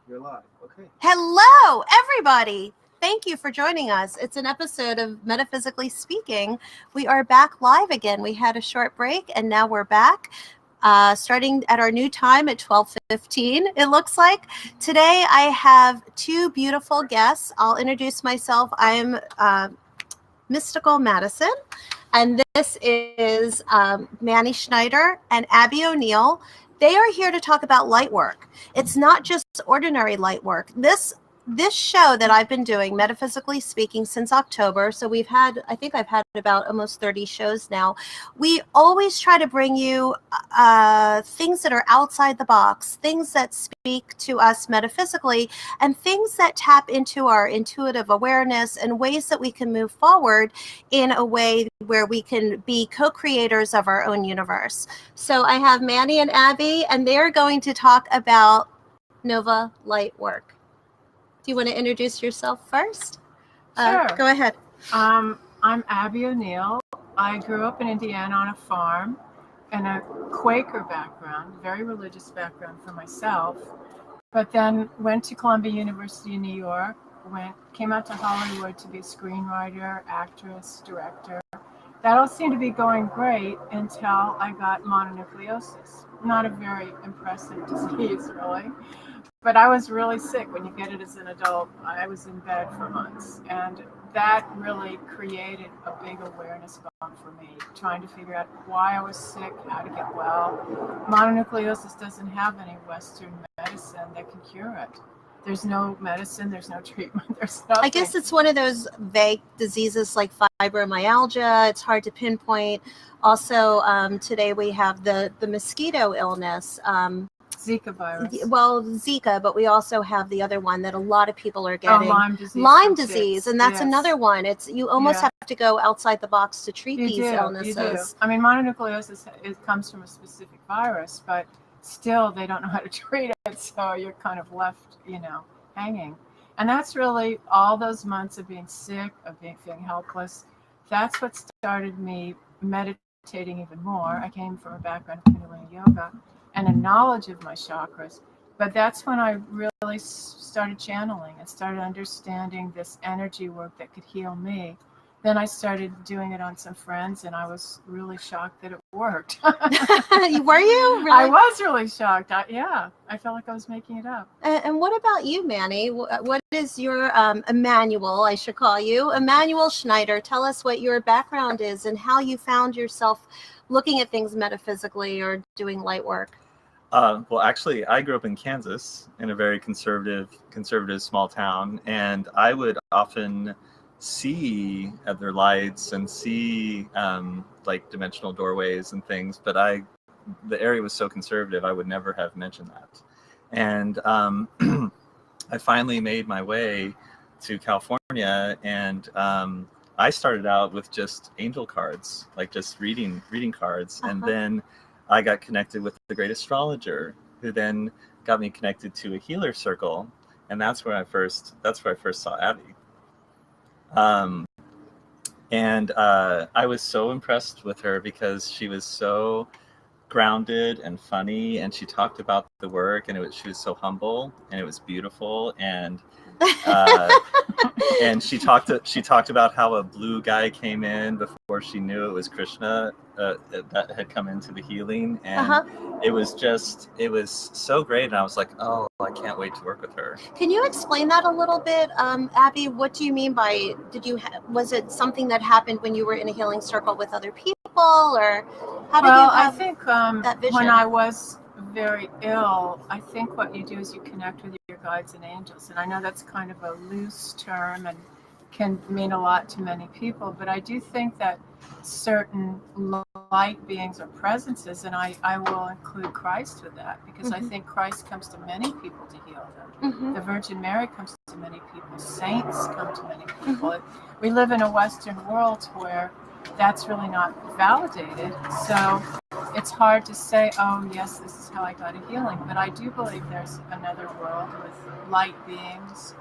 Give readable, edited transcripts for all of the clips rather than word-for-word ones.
You're live. Okay. Hello, everybody. Thank you for joining us. It's an episode of Metaphysically Speaking. We are back live again. We had a short break, and now we're back, starting at our new time at 12:15. It looks like today I have two beautiful guests. I'll introduce myself. I'm Mystical Madison, and this is Manny Schneider and Abby O'Neill. They are here to talk about light work. It's not just ordinary light work. This show that I've been doing, Metaphysically Speaking, since October, so I think I've had about almost 30 shows now. We always try to bring you things that are outside the box, things that speak to us metaphysically, and things that tap into our intuitive awareness and ways that we can move forward in a way where we can be co-creators of our own universe. So I have Manny and Abby, and they're going to talk about Nova light work. Do you want to introduce yourself first? Sure. Go ahead. I'm Abby O'Neill. I grew up in Indiana on a farm in a Quaker background, very religious background for myself, but then went to Columbia University in New York, came out to Hollywood to be a screenwriter, actress, director. That all seemed to be going great until I got mononucleosis. Not a very impressive disease, really. But I was really sick. When you get it as an adult, I was in bed for months. And that really created a big awareness bump for me, trying to figure out why I was sick, how to get well. Mononucleosis doesn't have any Western medicine that can cure it. There's no medicine, there's no treatment, there's nothing. I guess it's one of those vague diseases like fibromyalgia. It's hard to pinpoint. Also, today we have the mosquito illness. Zika virus. Well, Zika, but we also have the other one that a lot of people are getting. Lyme disease. And that's another one. It's you almost have to go outside the box to treat these illnesses. You do. I mean, mononucleosis, it comes from a specific virus, but still they don't know how to treat it, so you're kind of left, hanging. And that's really all those months of being sick, of being feeling helpless. That's what started me meditating even more. I came from a background of Kundalini yoga and a knowledge of my chakras, but that's when I really started channeling and started understanding this energy work that could heal me. Then I started doing it on some friends, and I was really shocked that it worked. Were you? Really? I was really shocked. I felt like I was making it up. And what about you, Manny? What is your Emmanuel, I should call you, Emmanuel Schneider? Tell us what your background is and how you found yourself looking at things metaphysically or doing light work. Well, actually, I grew up in Kansas in a very conservative small town, and I would often see other lights and see like dimensional doorways and things, but the area was so conservative, I would never have mentioned that. And I finally made my way to California, and I started out with just angel cards, like just reading cards, and then I got connected with the great astrologer, who then got me connected to a healer circle, and that's where I first saw Abby. And I was so impressed with her because she was so grounded and funny, and she talked about the work, and she was so humble, and it was beautiful, and and she talked about how a blue guy came in before she knew it was Krishna that had come into the healing, and it was so great, and I was like, oh, I can't wait to work with her. Can you explain that a little bit, Abby? What do you mean by was it something that happened when you were in a healing circle with other people, or how did you have I think that vision? when I was very ill, I think what you do is you connect with your guides and angels, and I know that's kind of a loose term and can mean a lot to many people, but I do think that certain light beings or presences, and I will include Christ with that, because I think Christ comes to many people to heal them. The Virgin Mary comes to many people. Saints come to many people. We live in a Western world where that's really not validated, so it's hard to say, oh yes, this is how I got a healing, but I do believe there's another world with light beings,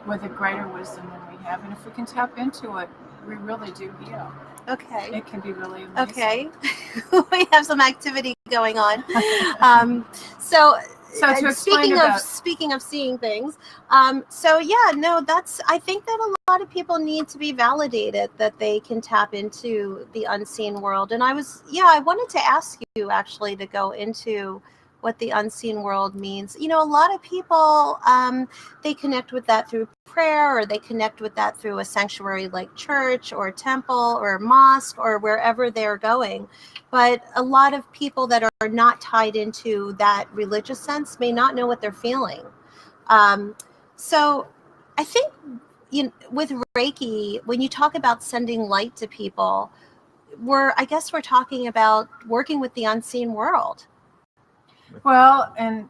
with a greater wisdom than we have, and if we can tap into it, we really do heal. Okay. It can be really amazing. Okay. We have some activity going on. So So to explain speaking of seeing things, so yeah, no, I think that a lot of people need to be validated that they can tap into the unseen world. And I wanted to ask you actually to go into what the unseen world means. A lot of people, they connect with that through prayer, or they connect with that through a sanctuary like church or temple or mosque or wherever they're going. But a lot of people that are not tied into that religious sense may not know what they're feeling. So I think with Reiki, when you talk about sending light to people, I guess we're talking about working with the unseen world. Well, and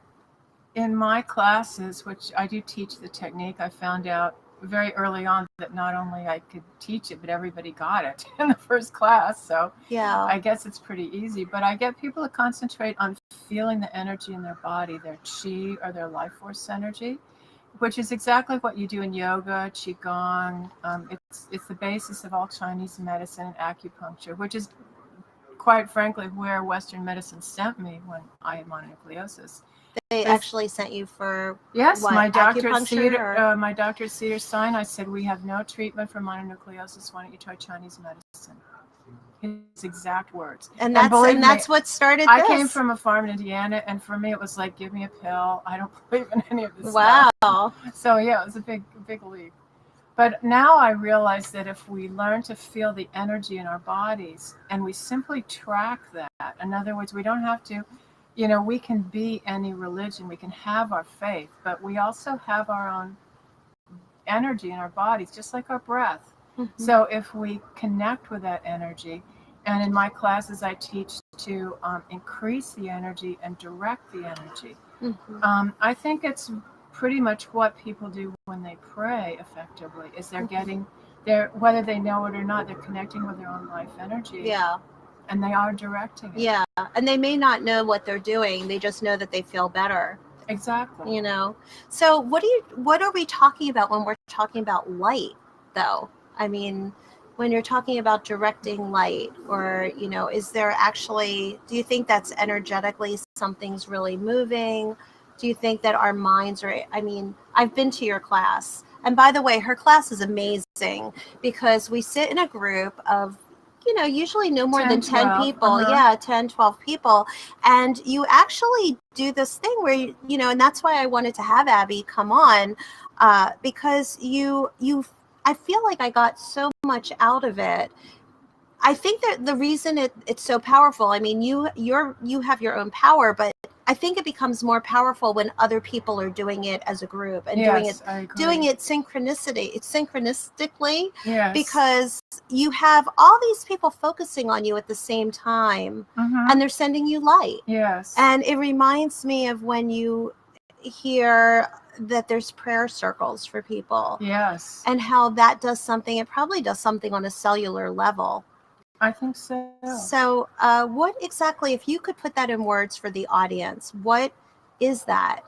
in my classes, which I do teach the technique, I found out very early on that not only I could teach it, but everybody got it in the first class. So yeah, I guess it's pretty easy. But I get people to concentrate on feeling the energy in their body, their chi or their life force energy, which is exactly what you do in yoga, qigong. It's the basis of all Chinese medicine and acupuncture, which is quite frankly where Western medicine sent me when I had mononucleosis. They actually sent you for my doctor at acupuncture, Cedar Sinai said, we have no treatment for mononucleosis. Why don't you try Chinese medicine? His exact words. And that's what started I this. came from a farm in Indiana, and for me it was like, give me a pill. I don't believe in any of this wow. stuff. So yeah, it was a big leap. But now I realize that if we learn to feel the energy in our bodies and we simply track that, in other words, we don't have to, we can be any religion, we can have our faith, but we also have our own energy in our bodies, just like our breath. Mm-hmm. So if we connect with that energy, and in my classes I teach to increase the energy and direct the energy. Mm-hmm. I think it's pretty much what people do when they pray effectively, is they're getting whether they know it or not, they're connecting with their own life energy. Yeah. And they are directing it. Yeah. And they may not know what they're doing. They just know that they feel better. Exactly. So what are we talking about when we're talking about light, though? I mean, when you're talking about directing light, or, is there actually, do you think that's energetically something's really moving? Do you think that our minds are, I've been to your class, and by the way, her class is amazing because we sit in a group of, usually no more than 10 12. people. Uh-huh. Yeah, 10, 12 people. And you actually do this thing where, and that's why I wanted to have Abby come on, because I feel like I got so much out of it. I think that the reason it's so powerful, you have your own power, but I think it becomes more powerful when other people are doing it as a group and doing it synchronistically, yes. Because you have all these people focusing on you at the same time, mm-hmm. and they're sending you light. Yes. And it reminds me of when you hear that there's prayer circles for people. Yes. And how that does something. It probably does something on a cellular level. I think so. So what exactly, if you could put that in words for the audience, what is that?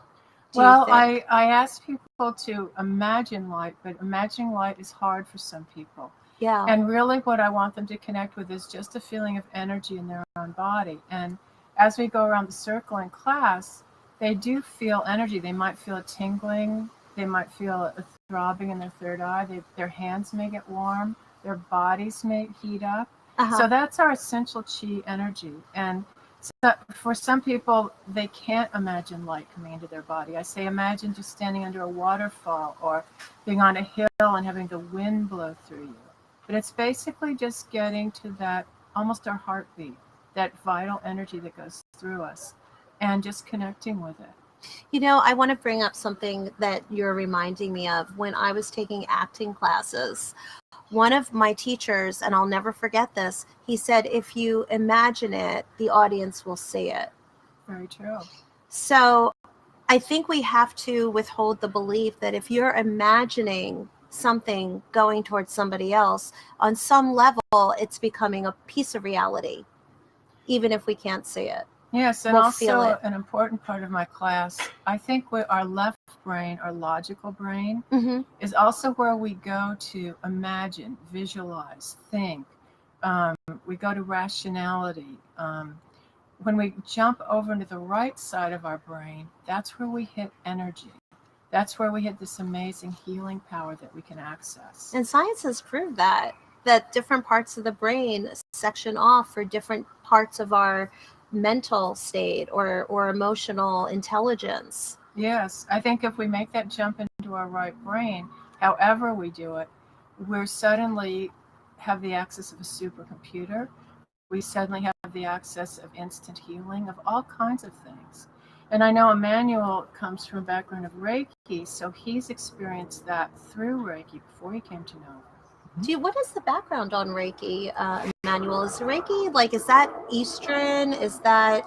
Well, I ask people to imagine light, but imagining light is hard for some people. Yeah. And really what I want them to connect with is just a feeling of energy in their own body. And as we go around the circle in class, they do feel energy. They might feel a tingling. They might feel a throbbing in their third eye. Their hands may get warm. Their bodies may heat up. Uh-huh. So that's our essential chi energy. And so for some people, they can't imagine light coming into their body. I say, imagine just standing under a waterfall or being on a hill and having the wind blow through you. But it's basically just getting to that, almost our heartbeat, that vital energy that goes through us, and just connecting with it. I want to bring up something that you're reminding me of. When I was taking acting classes, one of my teachers, and I'll never forget this, he said, if you imagine it, the audience will see it. Very true. So I think we have to withhold the belief that if you're imagining something going towards somebody else, on some level, it's becoming a piece of reality, even if we can't see it. Yes, and also an important part of my class, I think our left brain, our logical brain, mm-hmm. is also where we go to imagine, visualize, think. We go to rationality. when we jump over into the right side of our brain, that's where we hit energy. That's where we hit this amazing healing power that we can access. And science has proved that different parts of the brain section off for different parts of our mental state or emotional intelligence. Yes, I think if we make that jump into our right brain, however we do it, we're suddenly have the access of a supercomputer. We suddenly have the access of instant healing of all kinds of things. And I know Emmanuel comes from a background of Reiki, so he's experienced that through Reiki before he came to know. What is the background on Reiki, Emmanuel? Is Reiki, like, is that Eastern? Is that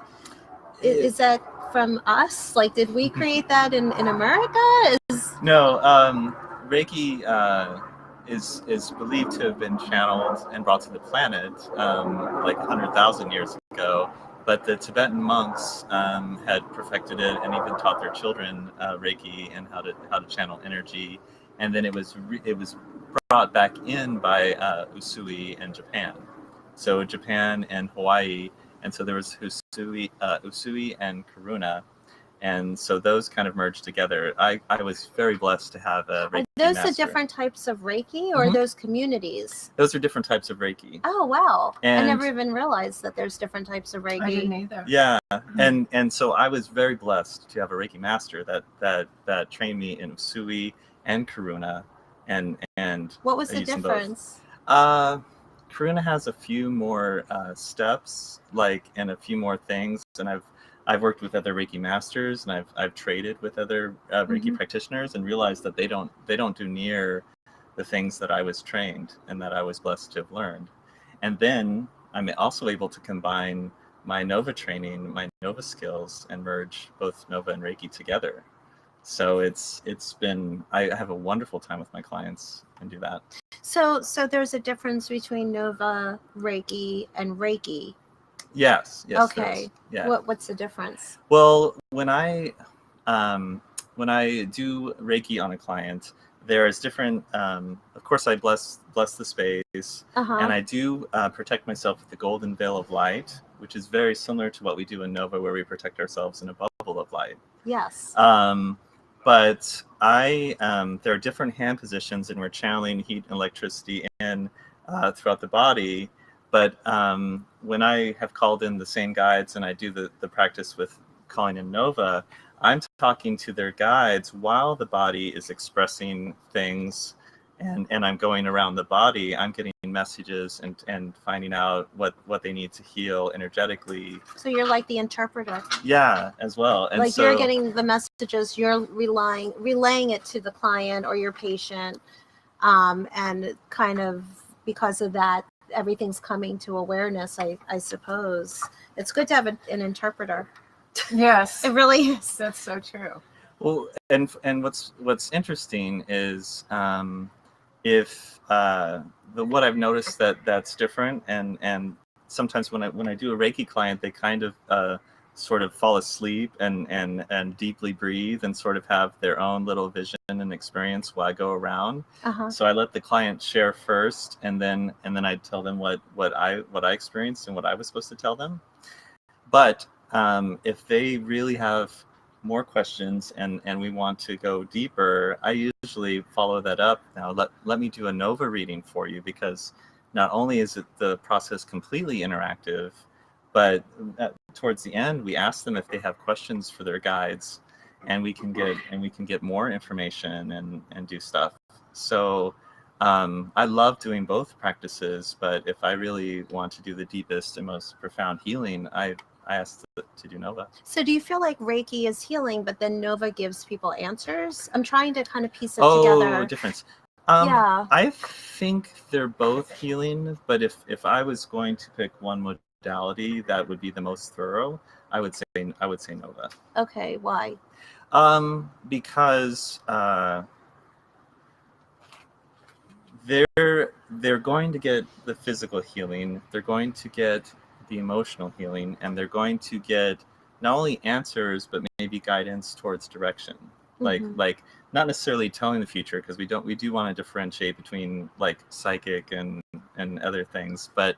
from us? Like, did we create that in America? No, Reiki is believed to have been channeled and brought to the planet like 100,000 years ago. But the Tibetan monks had perfected it and even taught their children Reiki and how to channel energy. And then it was brought back in by Usui in Japan. So Japan and Hawaii, and so there was Usui and Karuna. And so those kind of merged together. I was very blessed to have a Reiki Are those master. the different types of Reiki, or those communities? Those are different types of Reiki. Oh, wow. And I never even realized that there's different types of Reiki. I didn't either. Yeah, and so I was very blessed to have a Reiki master that trained me in Usui and Karuna, and what was I the used them difference? Karuna has a few more steps, and a few more things, and I've worked with other Reiki masters, and I've traded with other Reiki practitioners, and realized that they don't do near the things that I was trained and that I was blessed to have learned. And then I'm also able to combine my Nova training, my Nova skills, and merge both Nova and Reiki together. So it's been, I have a wonderful time with my clients and do that. So there's a difference between Nova Reiki and Reiki. Yes. Okay. Yeah. What's the difference? Well, when I do Reiki on a client, there's different. Of course, I bless the space, and I do protect myself with the golden veil of light, which is very similar to what we do in Nova, where we protect ourselves in a bubble of light. Yes. But there are different hand positions, and we're channeling heat and electricity in throughout the body. But when I have called in the same guides and I do the practice with calling in Nova, I'm talking to their guides while the body is expressing things, and I'm going around the body. I'm getting messages and finding out what they need to heal energetically. So you're like the interpreter. Yeah, as well. And like, so you're getting the messages, you're relaying it to the client or your patient, and kind of because of that, everything's coming to awareness. I suppose it's good to have an interpreter. Yes, It really is. That's so true. Well, and what's interesting is if what I've noticed that's different, and sometimes when I do a Reiki client, they kind of sort of fall asleep and deeply breathe and sort of have their own little vision and experience while I go around. So I let the client share first, and then I tell them what I experienced and what I was supposed to tell them. But if they really have more questions and we want to go deeper, I usually follow that up. Now let me do a Nova reading for you, because not only is it the process completely interactive, but towards the end we ask them if they have questions for their guides, and we can get more information and do stuff. So I love doing both practices, but if I really want to do the deepest and most profound healing, I asked to do Nova. So do you feel like Reiki is healing, but then Nova gives people answers? I'm trying to kind of piece it together. Oh, difference. Yeah. I think they're both healing, but if I was going to pick one modality that would be the most thorough, I would say Nova. Okay, why? Because they're going to get the physical healing, they're going to get the emotional healing, and they're going to get not only answers but maybe guidance towards direction. Like not necessarily telling the future, because we do want to differentiate between like psychic and other things, but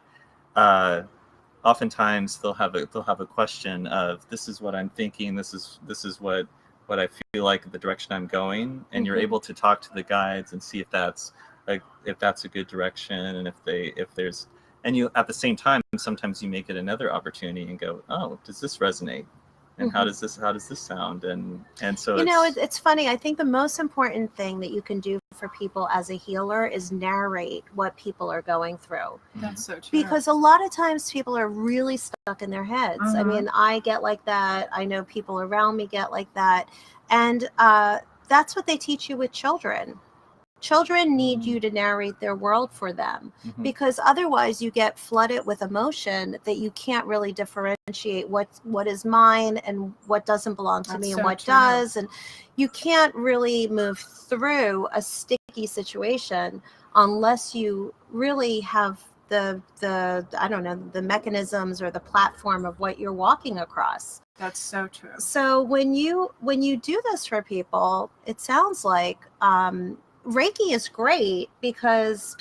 oftentimes they'll have a question of, this is what I'm thinking, this is what I feel like the direction I'm going, and you're able to talk to the guides and see if that's a good direction, and if there's, and you at the same time sometimes you make it another opportunity and go, oh, does this resonate? And how does this sound? And so it's funny. I think the most important thing that you can do for people as a healer is narrate what people are going through. That's so true. Because a lot of times people are really stuck in their heads. I mean, I get like that. I know people around me get like that. And that's what they teach you with children. Children need you to narrate their world for them, because otherwise you get flooded with emotion that you can't really differentiate what is mine and what doesn't belong to me and what does. And you can't really move through a sticky situation unless you really have the I don't know, the mechanisms or the platform of what you're walking across. That's so true. So when you do this for people, it sounds like Reiki is great, because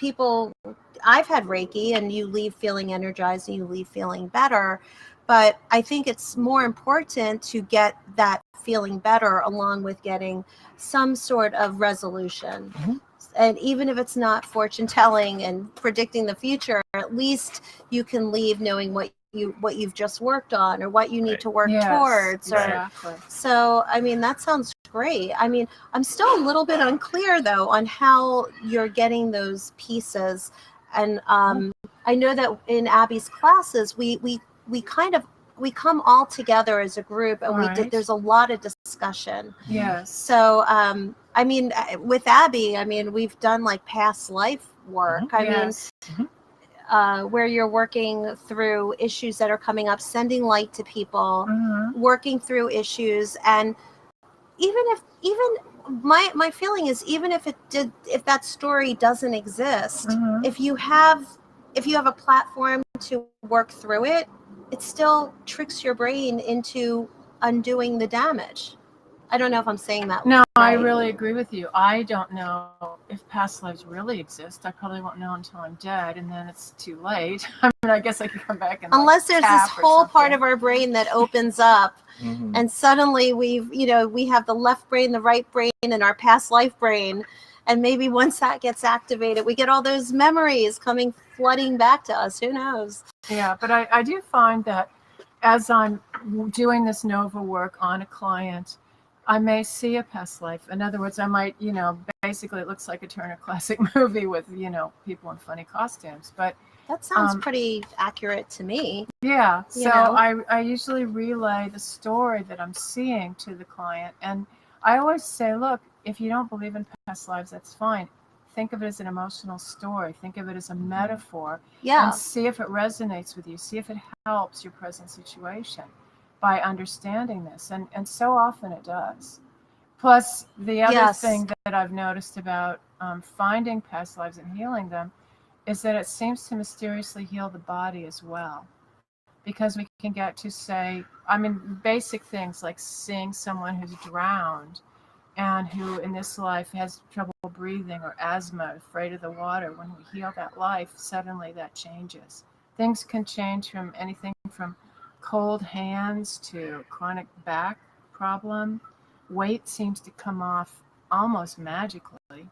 I've had Reiki and you leave feeling energized and you leave feeling better. But I think it's more important to get that feeling better along with getting some sort of resolution. And even if it's not fortune telling and predicting the future, at least you can leave knowing what you've just worked on or what you need to work towards. Exactly. So, I mean, that sounds great. I mean, I'm still a little bit unclear though on how you're getting those pieces. And I know that in Abby's classes, we come all together as a group, and there's a lot of discussion. Yes. So, I mean, with Abby, I mean, we've done like past life work. I mean, where you're working through issues that are coming up, sending light to people, working through issues. And even my feeling is, even if that story doesn't exist, if you have a platform to work through it, it still tricks your brain into undoing the damage. I don't know if I'm saying that No, right. I really agree with you. I don't know if past lives really exist. I probably won't know until I'm dead, and then it's too late. I mean, I guess I could come back and unless there's this whole part of our brain that opens up, and suddenly we have the left brain, the right brain, and our past life brain. And maybe once that gets activated, we get all those memories coming flooding back to us. Who knows? Yeah, but I do find that as I'm doing this Nova work on a client, I may see a past life. In other words, I might, basically it looks like a Turner Classic movie with, people in funny costumes. But that sounds pretty accurate to me. Yeah. So I usually relay the story that I'm seeing to the client. And I always say, look, if you don't believe in past lives, that's fine. Think of it as an emotional story. Think of it as a metaphor. Yeah. And see if it resonates with you. See if it helps your present situation by understanding this. And so often it does. Plus, the other thing that I've noticed about finding past lives and healing them is that it seems to mysteriously heal the body as well. Because we can get to say, basic things like seeing someone who's drowned and who in this life has trouble breathing or asthma, afraid of the water. When we heal that life, suddenly that changes. Things can change from anything from cold hands to chronic back problem. Weight seems to come off almost magically.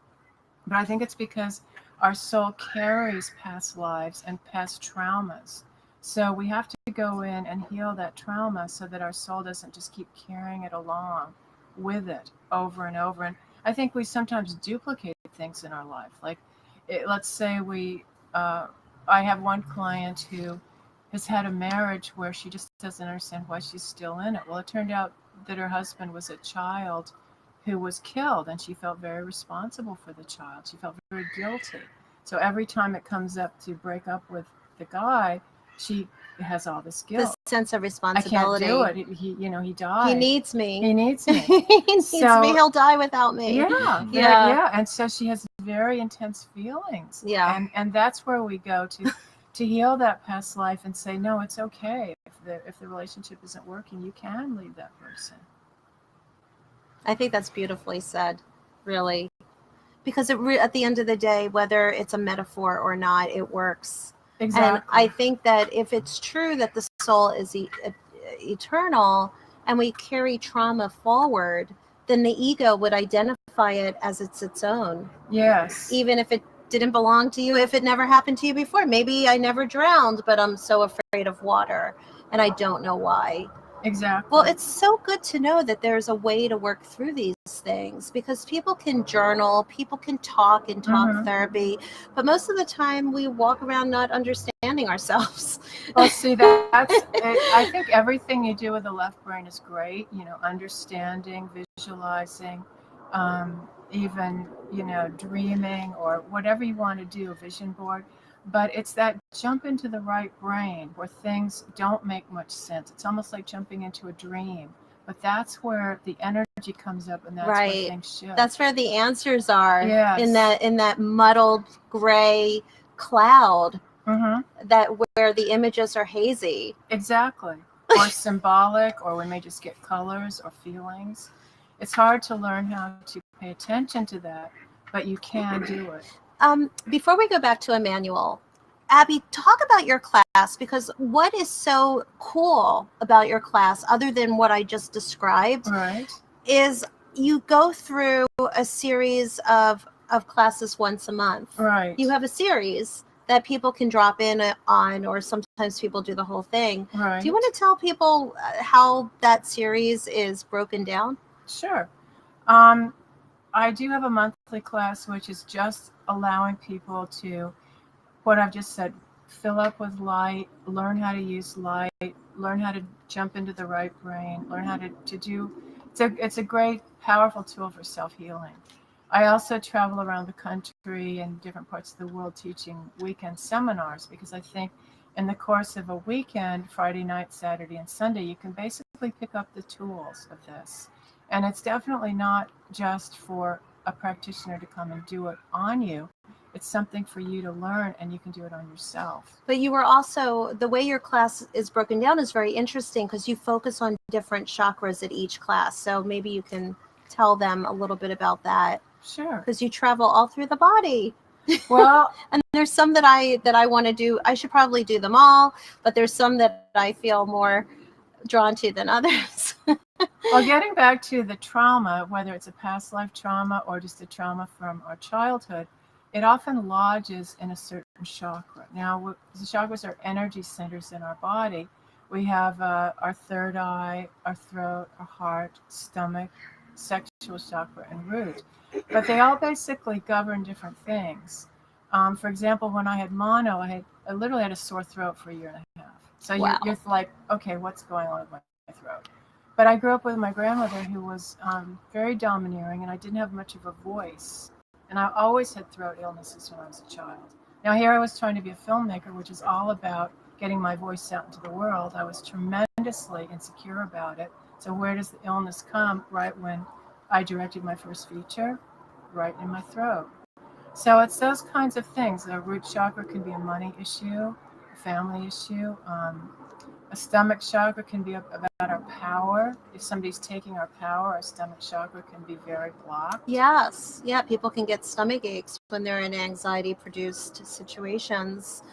But I think it's because our soul carries past lives and past traumas. So we have to go in and heal that trauma so that our soul doesn't just keep carrying it along with it over and over. And I think we sometimes duplicate things in our life. Like, let's say I have one client who has had a marriage where she just doesn't understand why she's still in it. Well, it turned out that her husband was a child who was killed, and she felt very responsible for the child. She felt very guilty. So every time it comes up to break up with the guy, she has all this guilt. This sense of responsibility. I can't do it. He died. He needs me. He needs me. He needs me. He'll die without me. Yeah. And so she has very intense feelings. Yeah. And that's where we go to heal that past life and say, no, it's okay. If the relationship isn't working, you can leave that person. I think that's beautifully said, really. Because at the end of the day, whether it's a metaphor or not, it works. Exactly. And I think that if it's true that the soul is eternal and we carry trauma forward, then the ego would identify it as its own. Yes. Even if it didn't belong to you, if it never happened to you before. Maybe I never drowned, but I'm so afraid of water and I don't know why. Exactly. Well, it's so good to know that there's a way to work through these things, because people can journal, people can talk in talk therapy, but most of the time we walk around not understanding ourselves. Well, see, that's it. I think everything you do with the left brain is great. You know, understanding, visualizing, even, you know, dreaming or whatever you want to do, a vision board. But it's that jump into the right brain where things don't make much sense. It's almost like jumping into a dream. But that's where the energy comes up, and that's where things shift. That's where the answers are. Yes. In that muddled gray cloud. That where the images are hazy. Exactly. Or symbolic, or we may just get colors or feelings. It's hard to learn how to pay attention to that, but you can do it. Before we go back to Emmanuel, Abby, talk about your class, because what is so cool about your class, other than what I just described, is you go through a series of classes once a month. Right. You have a series that people can drop in on, or sometimes people do the whole thing. Right. Do you want to tell people how that series is broken down? Sure. I do have a monthly class, which is just allowing people to, what I've just said, fill up with light, learn how to use light, learn how to jump into the right brain, learn how to do, it's a great, powerful tool for self-healing. I also travel around the country and different parts of the world teaching weekend seminars, because I think in the course of a weekend, Friday night, Saturday, and Sunday, you can basically pick up the tools of this. And it's definitely not just for a practitioner to come and do it on you. It's something for you to learn, and you can do it on yourself. But you were also, the way your class is broken down is very interesting, because you focus on different chakras at each class. So maybe you can tell them a little bit about that. Sure. Because you travel all through the body. Well, and there's some that I want to do. I should probably do them all, but there's some that I feel more drawn to than others. Well, getting back to the trauma, whether it's a past life trauma or just a trauma from our childhood, it often lodges in a certain chakra. Now, the chakras are energy centers in our body. We have our third eye, our throat, our heart, stomach, sexual chakra, and root. But they all basically govern different things. For example, when I had mono, I literally had a sore throat for a year and a half. So you're like, okay, what's going on with my throat? But I grew up with my grandmother, who was very domineering, and I didn't have much of a voice. And I always had throat illnesses when I was a child. Now, here I was trying to be a filmmaker, which is all about getting my voice out into the world. I was tremendously insecure about it. So where does the illness come? Right when I directed my first feature, right in my throat. So it's those kinds of things. The root chakra can be a money issue, a family issue. A stomach chakra can be about our power. If somebody's taking our power, our stomach chakra can be very blocked. Yes. Yeah, people can get stomach aches when they're in anxiety-produced situations.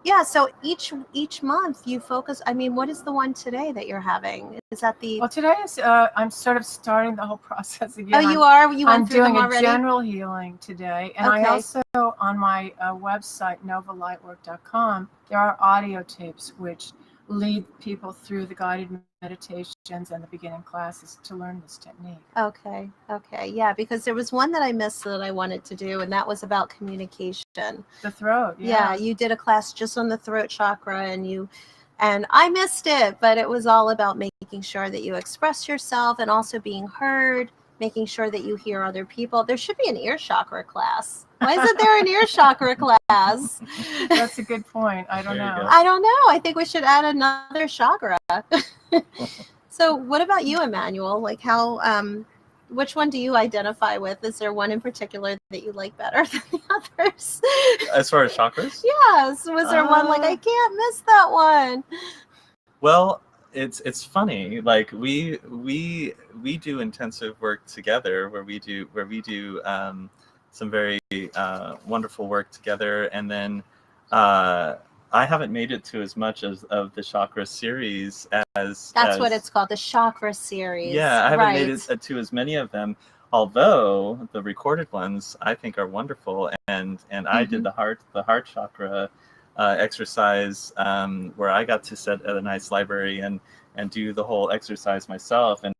Yeah, so each month you focus. I mean, what is the one today that you're having? Is that the... Well, today is, I'm sort of starting the whole process again. Oh, you are? You went through them already? I'm doing a general healing today. And I also, on my website, novalightwork.com, there are audio tapes which lead people through the guided meditations and the beginning classes to learn this technique. Okay. Yeah, because there was one that I missed that I wanted to do, and that was about communication. The throat, yeah. You did a class just on the throat chakra, and I missed it, but it was all about making sure that you express yourself and also being heard, making sure that you hear other people. There should be an ear chakra class. Why isn't there an ear chakra class? That's a good point. I don't know. I don't know. I think we should add another chakra. So what about you, Emmanuel? Like which one do you identify with? Is there one in particular that you like better than the others? As far as chakras? Yes. Was there one like, I can't miss that one? Well, it's funny. Like we do intensive work together where we do some very wonderful work together, and then I haven't made it to as much of the chakra series That's what it's called, the chakra series. Yeah, I haven't right. made it to as many of them. Although the recorded ones I think are wonderful, and I did the heart chakra exercise where I got to sit at a nice library and do the whole exercise myself. And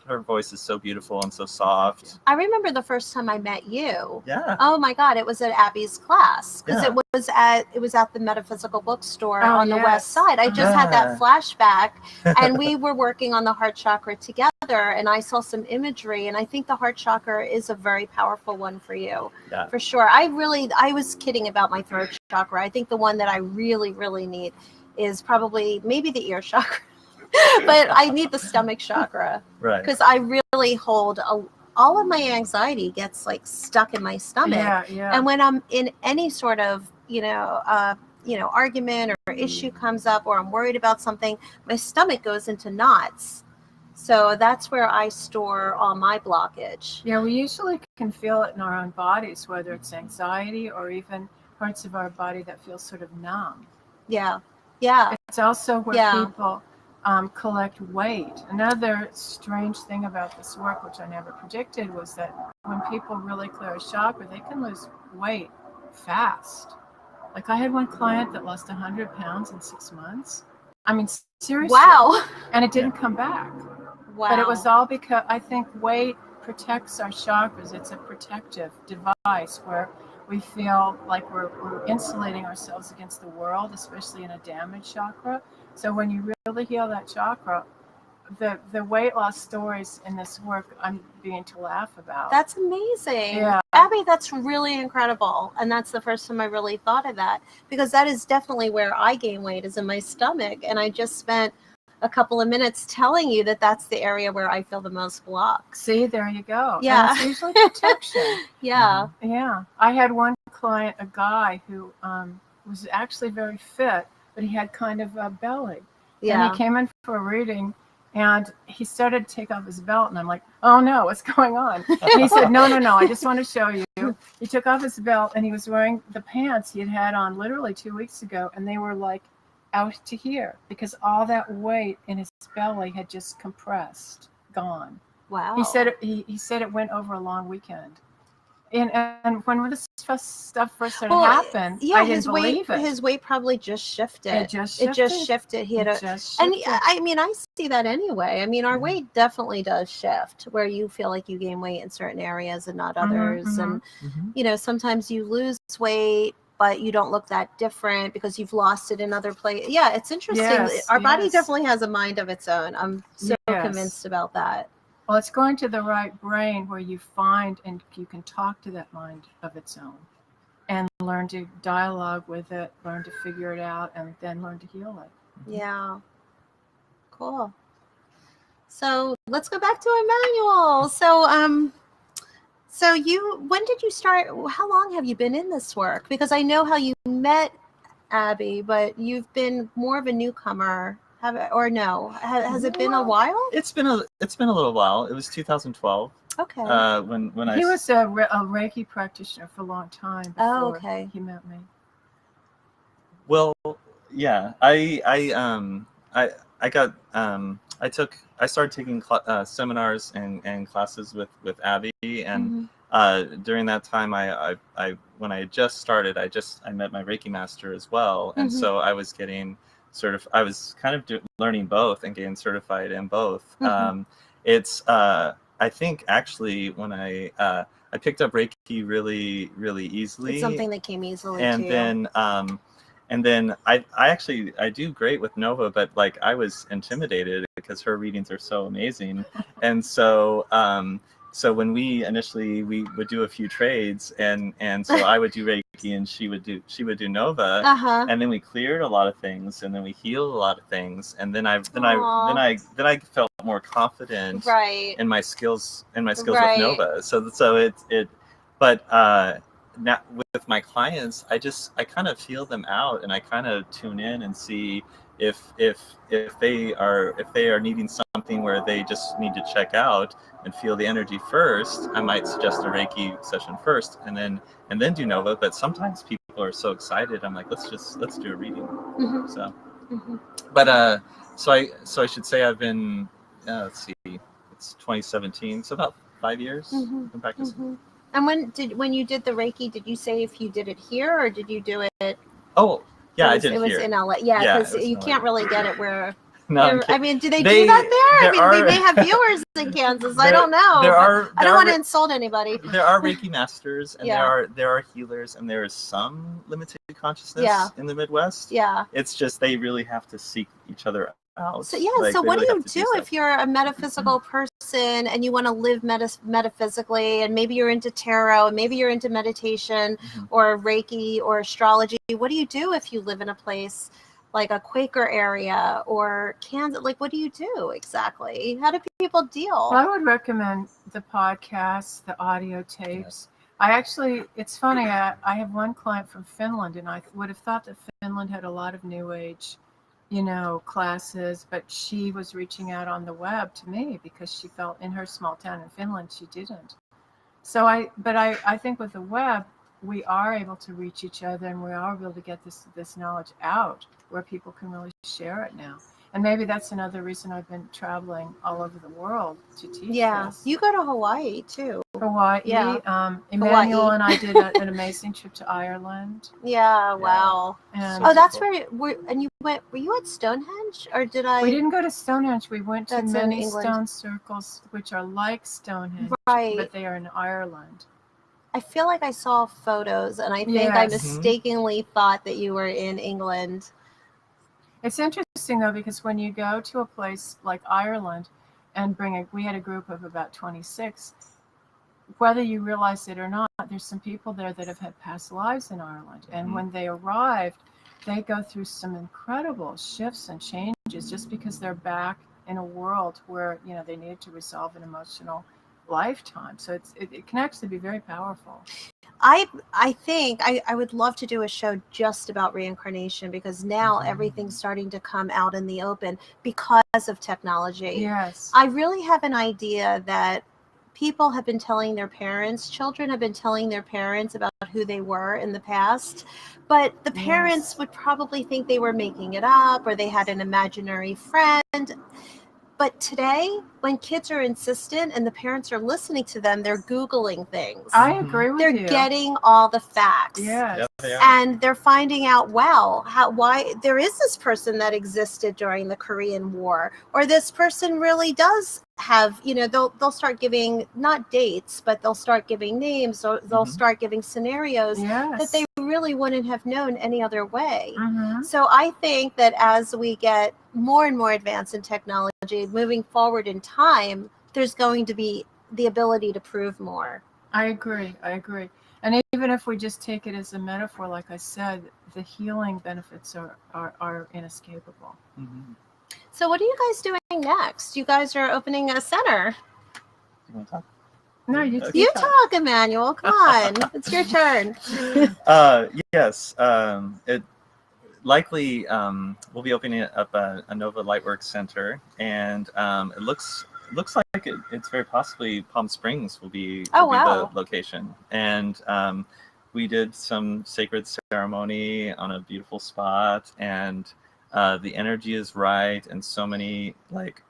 her voice is so beautiful and so soft. I remember the first time I met you. Yeah. Oh my God, it was at Abby's class because Yeah. it was at the Metaphysical Bookstore on the west side. I just had that flashback, and we were working on the heart chakra together, and I saw some imagery, and I think the heart chakra is a very powerful one for you. Yeah. For sure. I was kidding about my throat chakra. I think the one that I really, really need is probably maybe the ear chakra. But I need the stomach chakra, right? Because I really hold all of my anxiety gets like stuck in my stomach. Yeah. And when I'm in any sort of argument or issue comes up, or I'm worried about something, my stomach goes into knots. So that's where I store all my blockage. Yeah, we usually can feel it in our own bodies, whether it's anxiety or even parts of our body that feel sort of numb. Yeah. It's also where people collect weight. Another strange thing about this work, which I never predicted, was that when people really clear a chakra, they can lose weight fast. Like I had one client that lost 100 pounds in 6 months. I mean, seriously. Wow. And it didn't come back. Wow. But it was all because I think weight protects our chakras. It's a protective device where we feel like we're insulating ourselves against the world, especially in a damaged chakra. So when you really heal that chakra, the weight loss stories in this work I'm beginning to laugh about. That's amazing. Yeah. Abby, that's really incredible. And that's the first time I really thought of that, because that is definitely where I gain weight, is in my stomach. And I just spent a couple of minutes telling you that that's the area where I feel the most blocked. See, there you go. Yeah. And it's usually protection. Yeah. Yeah. I had one client, a guy who was actually very fit, but he had kind of a belly. Yeah. And he came in for a reading, and he started to take off his belt, and I'm like, oh no, what's going on? And he said, no, I just want to show you. He took off his belt, and he was wearing the pants he had on literally 2 weeks ago, and they were like out to here because all that weight in his belly had just compressed, gone. Wow. He said it went over a long weekend. And when this stuff first started happening, I didn't believe it. His weight probably just shifted. It just shifted. He had and I mean, I see that anyway. I mean, our weight definitely does shift, where you feel like you gain weight in certain areas and not others. And sometimes you lose weight, but you don't look that different because you've lost it in other places. Yeah, it's interesting. Our body definitely has a mind of its own. I'm so convinced about that. Well, it's going to the right brain where you find and you can talk to that mind of its own and learn to dialogue with it, learn to figure it out, and then learn to heal it. Yeah. Cool. So let's go back to Emmanuel. So when did you start? How long have you been in this work? Because I know how you met Abby, but you've been more of a newcomer. Has it been a while? It's been a little while. It was 2012. Okay. When he was a Reiki practitioner for a long time before he met me. Well, yeah, I started taking seminars and classes with Abby, and during that time, when I had just started, I met my Reiki master as well, and so I was getting I was kind of learning both and getting certified in both. I think actually when I picked up Reiki really, really easily. It's something that came easily and to then you. And then I do great with Nova, but like I was intimidated because her readings are so amazing. And so when we would do a few trades, and so I would do Reiki and she would do Nova, and then we cleared a lot of things, and then we healed a lot of things, and then I felt more confident in my skills with Nova. But now with my clients, I kind of feel them out, and I kind of tune in and see if they are needing something where they just need to check out and feel the energy first. I might suggest a Reiki session first, and then do Nova. But sometimes people people are so excited. I'm like, let's do a reading. Mhm. So, Mhm. but so I should say I've been let's see, it's 2017, so about 5 years Mhm. I've been practicing. Mhm. And when you did the Reiki, did you say if you did it here or did you do it? Oh, yeah, I it did was here. in LA. Yeah, Yeah, because it was in you LA. can't really get it where. No, I'm I kidding. mean, do they do that there? I mean, are, we may have viewers in Kansas. I don't know. There but are. I don't want to insult anybody. There are Reiki masters, and Yeah. there are healers, and there is some limited consciousness Yeah. in the Midwest. Yeah. It's just they really have to seek each other out. So yeah. Like, So they what really do have you to do stuff. if you're a metaphysical person and you want to live metaphysically, and maybe you're into tarot, and maybe you're into meditation Mhm. or Reiki or astrology? What do you do if you live in a place like a Quaker area or Kansas? Like, what do you do exactly? How do people deal? Well, I would recommend the podcasts, the audio tapes. I actually, it's funny, I have one client from Finland, and I would have thought that Finland had a lot of New Age, classes, but she was reaching out on the web to me because she felt in her small town in Finland, she didn't. So I think with the web, we are able to reach each other, and we are able to get this knowledge out where people can really share it now. And maybe that's another reason I've been traveling all over the world to teach this. You go to Hawaii too. Hawaii. Yeah. Emmanuel Hawaii. and I did an amazing trip to Ireland. Yeah, wow. And Oh, that's where and you went. Were you at Stonehenge, or did I? we didn't go to Stonehenge. We went to That's in many England. stone circles, which are like Stonehenge, Right. but they are in Ireland. I feel like I saw photos, and I think I mistakenly thought that you were in England. It's interesting though, because when you go to a place like Ireland and we had a group of about 26, whether you realize it or not, there's some people there that have had past lives in Ireland. And when they arrived, they go through some incredible shifts and changes just because they're back in a world where, they needed to resolve an emotional lifetime. So it can actually be very powerful. I think I would love to do a show just about reincarnation, because now everything's starting to come out in the open because of technology. Yes. I really have an idea that people have been telling their parents, children have been telling their parents about who they were in the past, but the parents would probably think they were making it up, or they had an imaginary friend. But today, when kids are insistent and the parents are listening to them, they're Googling things. I agree with you. They're getting all the facts. Yes. Yep, they are. And they're finding out, why there is this person that existed during the Korean War, or this person really does have, they'll start giving not dates, but they'll start giving names, or they'll start giving scenarios that they really wouldn't have known any other way. So I think that as we get more and more advanced in technology, moving forward in time, there's going to be the ability to prove more. I agree. And even if we just take it as a metaphor, like I said, the healing benefits are inescapable. So what are you guys doing next? You guys are opening a center. You want to talk? No, you talk, Emmanuel. Come on. It's your turn. Yes. It likely we'll be opening up a Nova Lightworks Center, and it looks like it's very possibly Palm Springs will be the location. And we did some sacred ceremony on a beautiful spot, and the energy is right, and so many like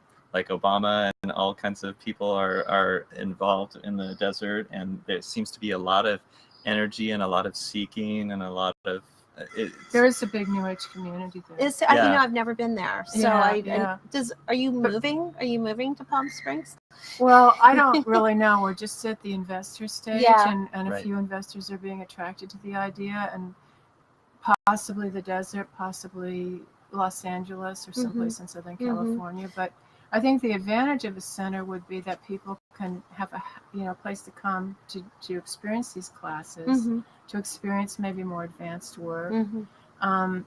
Obama and all kinds of people are involved in the desert, and there seems to be a lot of energy and a lot of seeking and a lot of there is a big New Age community there. I've never been there. So are you moving? Are you moving to Palm Springs? Well, I don't really know. We're just at the investor stage, and a Right. few investors are being attracted to the idea, and possibly the desert, possibly Los Angeles or someplace in Southern California. But I think the advantage of a center would be that people can have a place to come to experience these classes, to experience maybe more advanced work.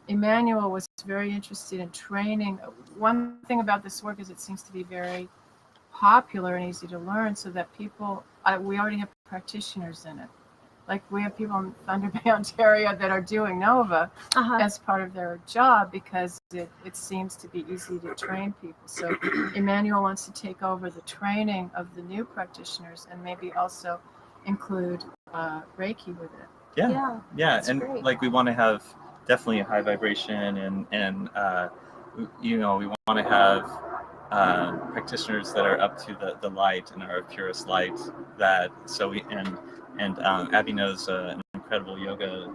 Emmanuel was very interested in training. One thing about this work is it seems to be very popular and easy to learn, so that we already have practitioners in it. Like we have people in Thunder Bay, Ontario that are doing Nova as part of their job, because it seems to be easy to train people. So Emmanuel wants to take over the training of the new practitioners and maybe also include Reiki with it. Yeah. That's And great. like we want to have definitely a high vibration, and we want to have practitioners that are up to the light and are of purest light. That so we and Abby knows an incredible yoga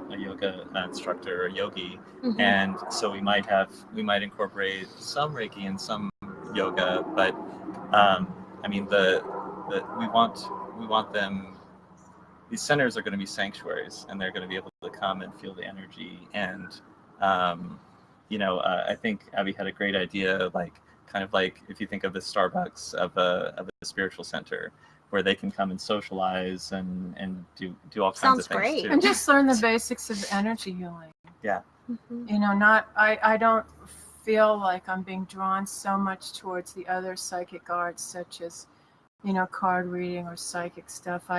instructor or yogi, Mhm. and so we might incorporate some Reiki and some yoga, but I mean the we want them. These centers are going to be sanctuaries, and they're going to be able to come and feel the energy. And I think Abby had a great idea, like kind of like if you think of the Starbucks of a spiritual center, where they can come and socialize and do all kinds Sounds of things great. too. And just learn the basics of energy healing. Yeah. Mhm. You know, I don't feel like I'm being drawn so much towards the other psychic arts, such as, card reading or psychic stuff.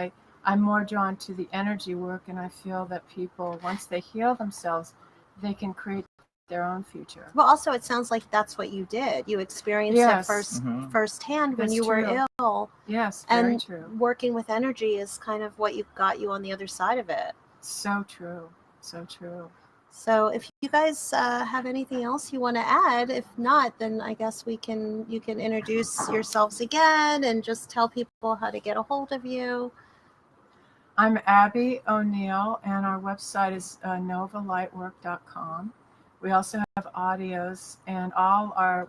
I'm more drawn to the energy work, and I feel that people, once they heal themselves, they can create their own future. Well, also, it sounds like that's what you did. You experienced Yes. it Mhm. firsthand when That's you were true. ill. Yes, very And true. working with energy is kind of what got you on the other side of it. So true. So true. So if you guys have anything else you want to add, if not, then I guess you can introduce yourselves again and just tell people how to get a hold of you. I'm Abby O'Neill, and our website is novalightwork.com. We also have audios, and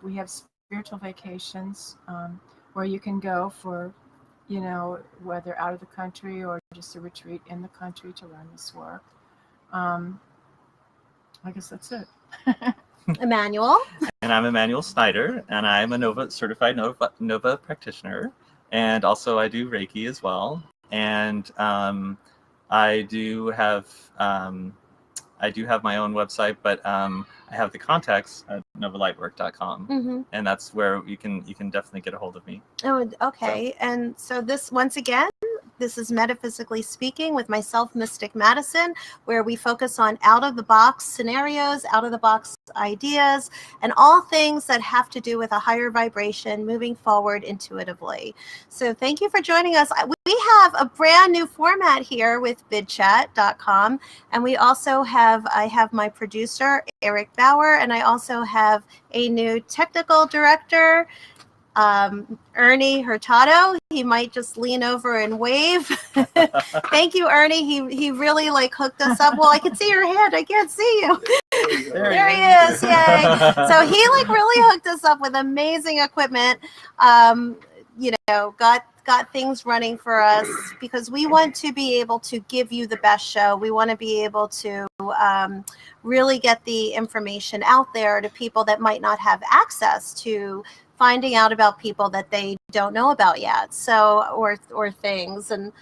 we have spiritual vacations where you can go for, whether out of the country or just a retreat in the country to learn this work. I guess that's it. Emmanuel. And I'm Emmanuel Snyder, and I'm a certified Nova practitioner, and also I do Reiki as well. And I do have my own website, but I have the contacts at novalightwork.com, Mm-hmm. and that's where you can definitely get a hold of me. Oh, okay. And so this, once again, this is Metaphysically Speaking with myself, Mystic Madison, where we focus on out-of-the-box scenarios, out-of-the-box ideas, and all things that have to do with a higher vibration moving forward intuitively. So thank you for joining us. We have a brand new format here with vidchat.com, and we also I have my producer, Eric Bauer, and I also have a new technical director, Ernie Hurtado. He might just lean over and wave. Thank you, Ernie. He really hooked us up. Well, I can see your hand. I can't see you. There he is. Yay. So he really hooked us up with amazing equipment. Got things running for us because we want to be able to give you the best show. We want to be able to really get the information out there to people that might not have access to finding out about people that they don't know about yet. So, or things, and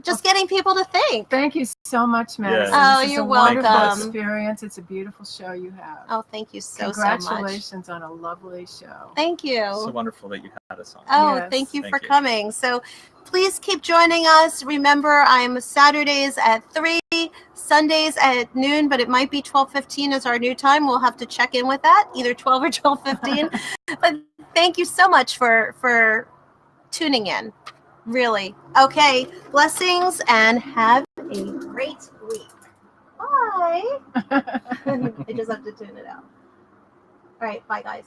just getting people to think. Thank you so much, Madison. Oh, this is you're a wonderful welcome. experience. It's a beautiful show you have. Oh, thank you so much. Congratulations on a lovely show. Thank you. So wonderful that you had us on. Oh, Yes. thank you Thank for you. coming. So please keep joining us. Remember, I'm Saturdays at 3, Sundays at noon, but it might be 12:15 is our new time. We'll have to check in with that, either 12 or 12:15. But thank you so much for tuning in. Really. Okay. Blessings and have a great week. Bye. I just have to tune it out. All right. Bye, guys.